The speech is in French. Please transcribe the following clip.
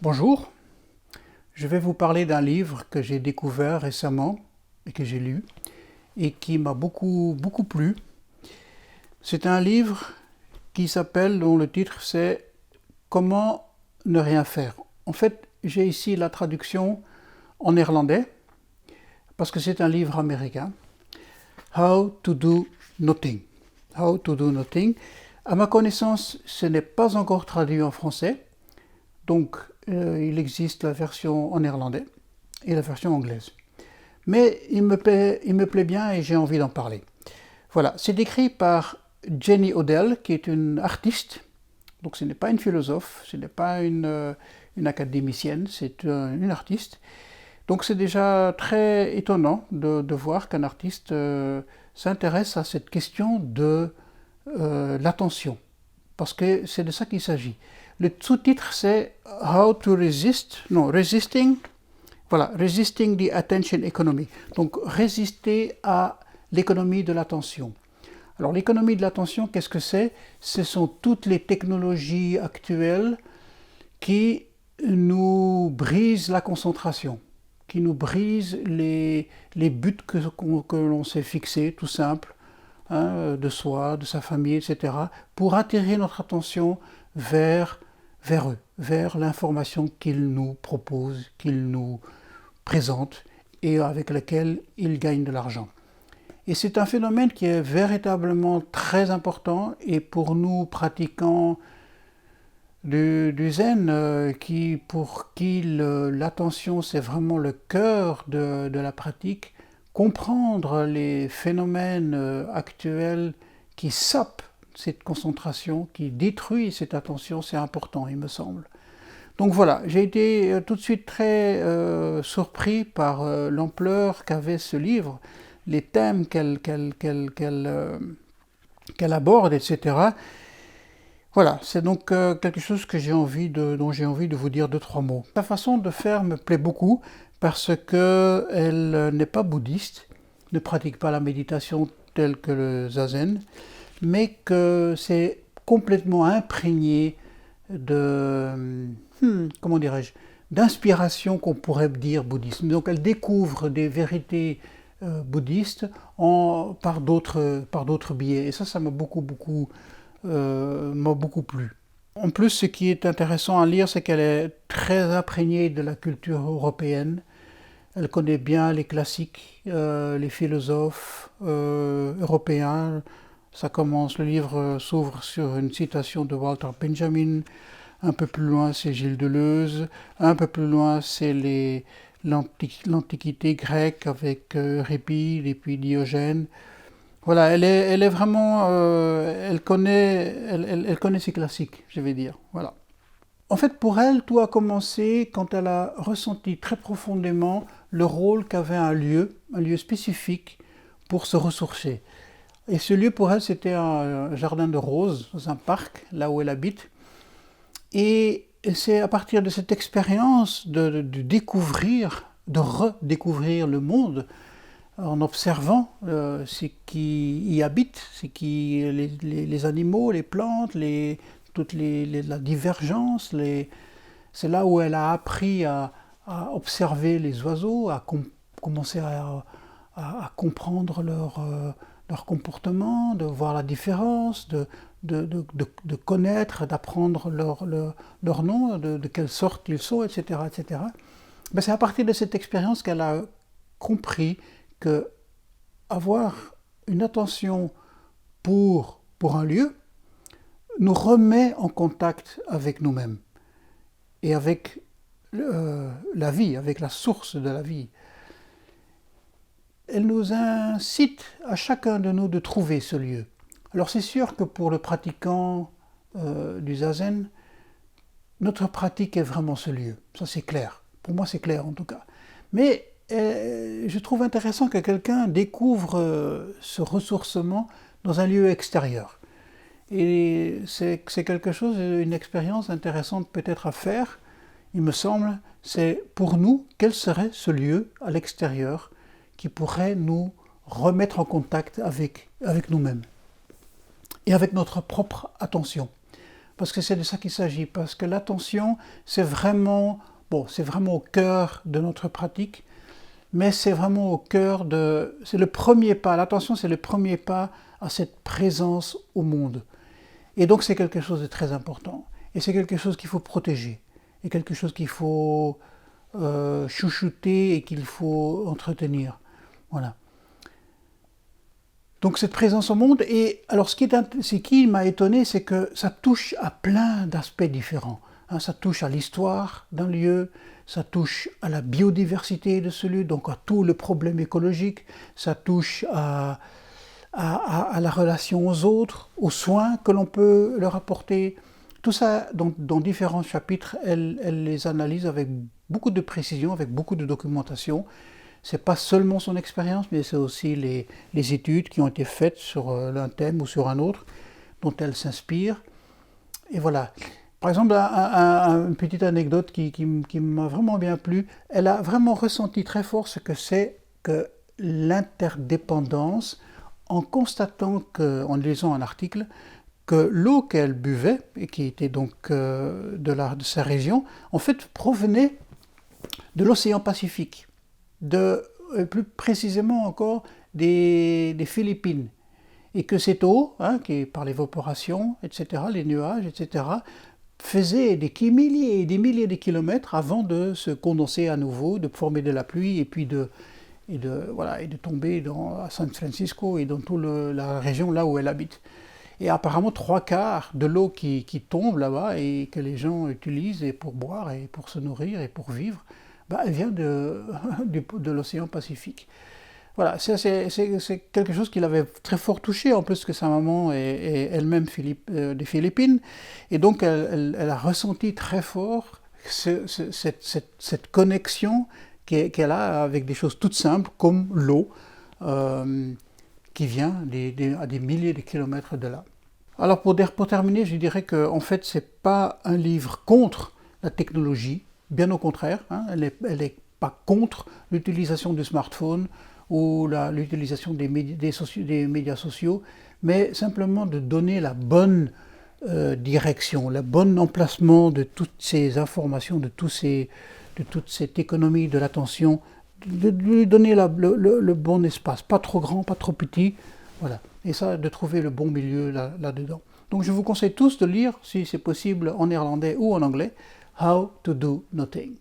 Bonjour, je vais vous parler d'un livre que j'ai découvert récemment et que j'ai lu et qui m'a beaucoup plu. C'est un livre dont le titre c'est Comment ne rien faire. En fait, j'ai ici la traduction en néerlandais parce que c'est un livre américain. How to do nothing. How to do nothing. À ma connaissance, ce n'est pas encore traduit en français. Donc, il existe la version en néerlandais et la version anglaise. Mais il me plaît bien et j'ai envie d'en parler. Voilà, c'est écrit par Jenny Odell, qui est une artiste. Donc, ce n'est pas une philosophe, ce n'est pas une académicienne, c'est une artiste. Donc, c'est déjà très étonnant de voir qu'un artiste s'intéresse à cette question de l'attention. Parce que c'est de ça qu'il s'agit. Le sous-titre c'est How to Resisting the Attention Economy. Donc résister à l'économie de l'attention. Alors l'économie de l'attention, qu'est-ce que c'est? Ce sont toutes les technologies actuelles qui nous brisent la concentration, qui nous brisent les buts que l'on s'est fixés, tout simple, de soi, de sa famille, etc., pour attirer notre attention vers eux, vers l'information qu'ils nous proposent, qu'ils nous présentent et avec laquelle ils gagnent de l'argent. Et c'est un phénomène qui est véritablement très important et pour nous pratiquants du zen, pour qui l'attention c'est vraiment le cœur de la pratique, comprendre les phénomènes actuels qui sapent cette concentration, qui détruisent cette attention, c'est important, il me semble. Donc voilà, j'ai été tout de suite très surpris par l'ampleur qu'avait ce livre, les thèmes qu'elle aborde, etc. Voilà, c'est donc quelque chose que dont j'ai envie de vous dire deux, trois mots. Sa façon de faire me plaît beaucoup parce qu'elle n'est pas bouddhiste, ne pratique pas la méditation telle que le zazen, mais que c'est complètement imprégné comment dirais-je, d'inspiration qu'on pourrait dire bouddhisme. Donc elle découvre des vérités bouddhistes par d'autres biais. Et ça m'a beaucoup plu. En plus, ce qui est intéressant à lire, c'est qu'elle est très imprégnée de la culture européenne. Elle connaît bien les classiques, les philosophes européens. Le livre s'ouvre sur une citation de Walter Benjamin. Un peu plus loin, c'est Gilles Deleuze. Un peu plus loin, c'est l'Antiquité grecque avec Euripide et puis Diogène. Voilà, elle est vraiment, elle connaît ses classiques, je vais dire. Voilà. En fait, pour elle, tout a commencé quand elle a ressenti très profondément le rôle qu'avait un lieu spécifique pour se ressourcer. Et ce lieu, pour elle, c'était un jardin de roses, dans un parc, là où elle habite. Et c'est à partir de cette expérience de découvrir, de redécouvrir le monde, en observant ce qui y habite, les animaux, les plantes, la divergence. C'est là où elle a appris à observer les oiseaux, à commencer à comprendre leur comportement, de voir la différence, de connaître, d'apprendre leur nom, de quelle sorte ils sont, etc. etc. Ben, c'est à partir de cette expérience qu'elle a compris que avoir une attention pour un lieu nous remet en contact avec nous-mêmes et avec la vie, avec la source de la vie. Elle nous incite à chacun de nous de trouver ce lieu. Alors c'est sûr que pour le pratiquant du zazen, notre pratique est vraiment ce lieu, ça c'est clair. Pour moi c'est clair en tout cas. Mais je trouve intéressant que quelqu'un découvre ce ressourcement dans un lieu extérieur. Et c'est quelque chose, une expérience intéressante peut-être à faire, il me semble, c'est pour nous, quel serait ce lieu à l'extérieur qui pourrait nous remettre en contact avec nous-mêmes et avec notre propre attention. parce que c'est de ça qu'il s'agit, parce que l'attention, c'est vraiment, bon, c'est vraiment au cœur de notre pratique, mais c'est vraiment au cœur de, c'est le premier pas, l'attention c'est le premier pas à cette présence au monde. Et donc c'est quelque chose de très important, et c'est quelque chose qu'il faut protéger, et quelque chose qu'il faut chouchouter et qu'il faut entretenir. Voilà. Donc cette présence au monde, et alors ce qui m'a étonné, c'est que ça touche à plein d'aspects différents. Hein, ça touche à l'histoire d'un lieu, ça touche à la biodiversité de ce lieu, donc à tout le problème écologique, ça touche à la relation aux autres, aux soins que l'on peut leur apporter. Tout ça, dans différents chapitres, elle les analyse avec beaucoup de précision, avec beaucoup de documentation. C'est pas seulement son expérience, mais c'est aussi les études qui ont été faites sur un thème ou sur un autre, dont elle s'inspire. Et voilà. Par exemple, une petite anecdote qui m'a vraiment bien plu. Elle a vraiment ressenti très fort ce que c'est que l'interdépendance, en constatant en lisant un article, que l'eau qu'elle buvait, et qui était donc de sa région, en fait provenait de l'océan Pacifique, plus précisément encore des Philippines. Et que cette eau, hein, qui est par l'évaporation, etc., les nuages, etc., faisait des milliers et des milliers de kilomètres avant de se condenser à nouveau, de former de la pluie et puis de tomber à San Francisco et dans toute la région là où elle habite. Et apparemment 3/4 de l'eau qui tombe là-bas et que les gens utilisent et pour boire et pour se nourrir et pour vivre, elle vient de l'océan Pacifique. Voilà, c'est quelque chose qui l'avait très fort touché, en plus que sa maman est elle-même des Philippines. Et donc elle a ressenti très fort cette connexion qu'elle a avec des choses toutes simples comme l'eau, qui vient à des milliers de kilomètres de là. Alors pour terminer, je dirais que en fait c'est pas un livre contre la technologie, bien au contraire, hein, elle est pas contre l'utilisation du smartphone ou l'utilisation des médias sociaux, mais simplement de donner la bonne direction, le bon emplacement de toutes ces informations, de toute cette économie de l'attention, de lui donner le bon espace, pas trop grand, pas trop petit, voilà. Et ça, de trouver le bon milieu là-dedans. Donc je vous conseille tous de lire, si c'est possible, en néerlandais ou en anglais, How to Do Nothing.